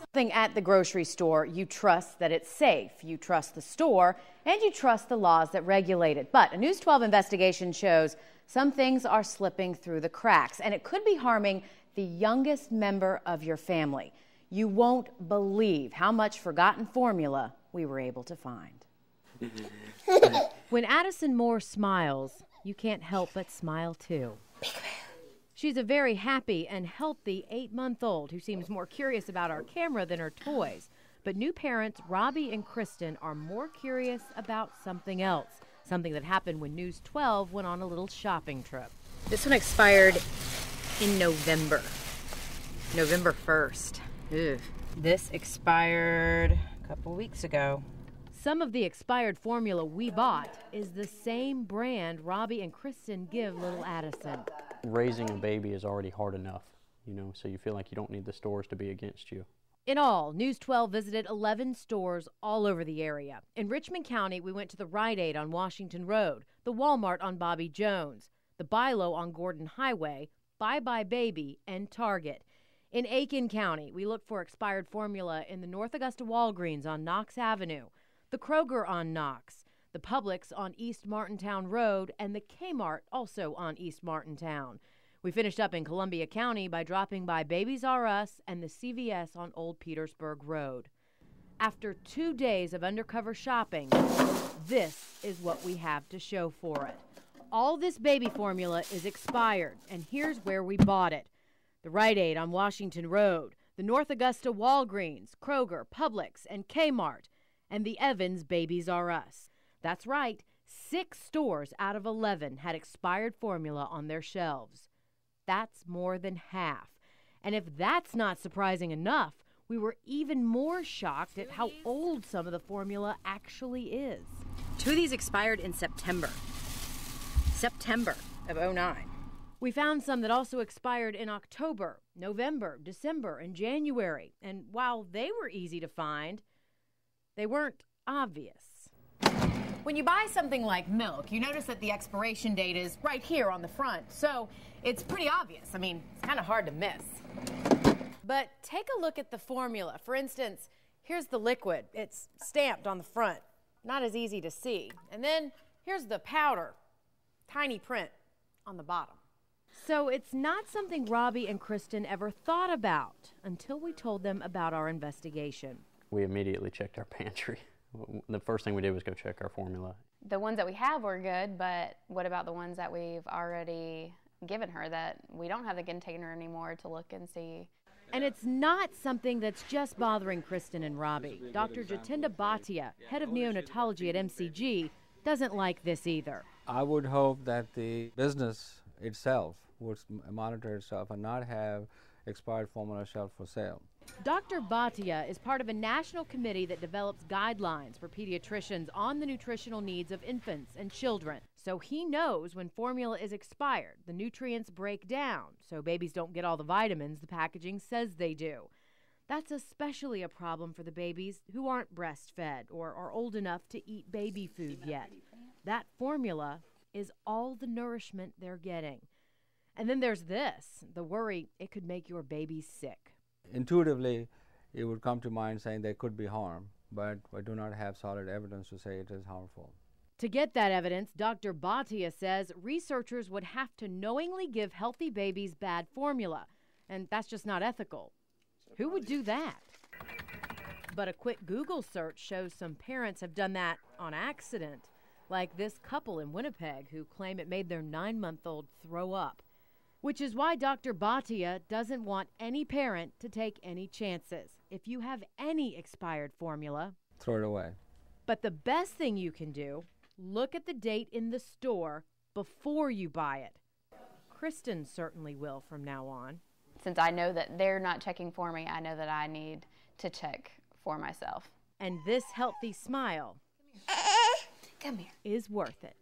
Something at the grocery store, you trust that it's safe, you trust the store, and you trust the laws that regulate it. But a News 12 investigation shows some things are slipping through the cracks, and it could be harming the youngest member of your family. You won't believe how much forgotten formula we were able to find. When Addison Moore smiles, you can't help but smile too. She's a very happy and healthy 8-month-old who seems more curious about our camera than her toys. But new parents Robbie and Kristen are more curious about something else, something that happened when News 12 went on a little shopping trip. This one expired in November 1st. Ugh. This expired a couple weeks ago. Some of the expired formula we bought is the same brand Robbie and Kristen give little Addison. Raising a baby is already hard enough, so you feel like you don't need the stores to be against you. In all, News 12 visited 11 stores all over the area. In Richmond County, we went to the Rite Aid on Washington Road, the Walmart on Bobby Jones, the Bilo on Gordon Highway, Bye Bye Baby, and Target. In Aiken County, we looked for expired formula in the North Augusta Walgreens on Knox Avenue, the Kroger on Knox, the Publix on East Martintown Road, and the Kmart also on East Martintown. We finished up in Columbia County by dropping by Babies R Us and the CVS on Old Petersburg Road. After 2 days of undercover shopping, this is what we have to show for it. All this baby formula is expired, and here's where we bought it. The Rite Aid on Washington Road, the North Augusta Walgreens, Kroger, Publix, and Kmart, and the Evans Babies R Us. That's right, 6 stores out of 11 had expired formula on their shelves. That's more than half. And if that's not surprising enough, we were even more shocked at how old some of the formula actually is. 2 of these expired in September of '09. We found some that also expired in October, November, December, and January. And while they were easy to find, they weren't obvious. When you buy something like milk, you notice that the expiration date is right here on the front. So it's pretty obvious. I mean, it's kind of hard to miss. But take a look at the formula. For instance, here's the liquid. It's stamped on the front. Not as easy to see. And then here's the powder. Tiny print on the bottom. So it's not something Robbie and Kristen ever thought about until we told them about our investigation. We immediately checked our pantry. The first thing we did was go check our formula. The ones that we have were good, but what about the ones that we've already given her that we don't have the container anymore to look and see? And it's not something that's just bothering Kristen and Robbie. Dr. Jatinder Bhatia, head of neonatology at MCG, doesn't like this either. I would hope that the business itself would monitor itself and not have expired formula shelved for sale. Dr. Bhatia is part of a national committee that develops guidelines for pediatricians on the nutritional needs of infants and children. So he knows when formula is expired, the nutrients break down, so babies don't get all the vitamins the packaging says they do. That's especially a problem for the babies who aren't breastfed or are old enough to eat baby food yet. That formula is all the nourishment they're getting. And then there's this, the worry it could make your baby sick. Intuitively, it would come to mind saying there could be harm, but I do not have solid evidence to say it is harmful. To get that evidence, Dr. Bhatia says researchers would have to knowingly give healthy babies bad formula, and that's just not ethical. Who would do that? But a quick Google search shows some parents have done that on accident, like this couple in Winnipeg who claim it made their 9-month-old throw up. Which is why Dr. Bhatia doesn't want any parent to take any chances. If you have any expired formula, throw it away. But the best thing you can do, look at the date in the store before you buy it. Kristen certainly will from now on. Since I know that they're not checking for me, I know that I need to check for myself. And this healthy smile Come here. Is worth it.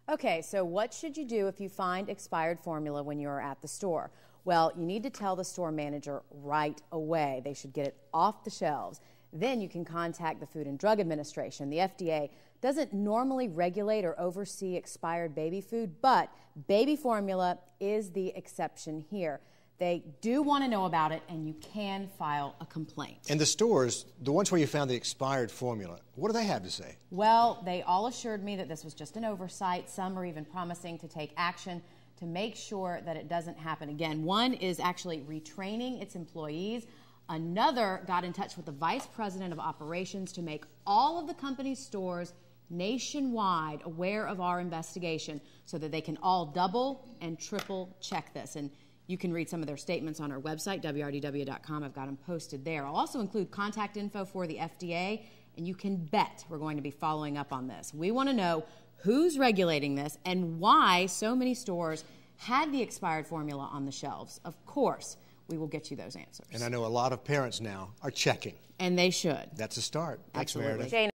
Okay, so what should you do if you find expired formula when you're at the store? Well, you need to tell the store manager right away. They should get it off the shelves. Then you can contact the Food and Drug Administration. The FDA doesn't normally regulate or oversee expired baby food, but baby formula is the exception here. They do want to know about it, and you can file a complaint. And the stores, the ones where you found the expired formula, what do they have to say? Well, they all assured me that this was just an oversight. Some are even promising to take action to make sure that it doesn't happen again. One is actually retraining its employees. Another got in touch with the vice president of operations to make all of the company's stores nationwide aware of our investigation so that they can all double and triple check this. And you can read some of their statements on our website, WRDW.com. I've got them posted there. I'll also include contact info for the FDA, and you can bet we're going to be following up on this. We want to know who's regulating this and why so many stores had the expired formula on the shelves. Of course, we will get you those answers. And I know a lot of parents now are checking. And they should. That's a start. Thanks, Absolutely. Meredith. Jane,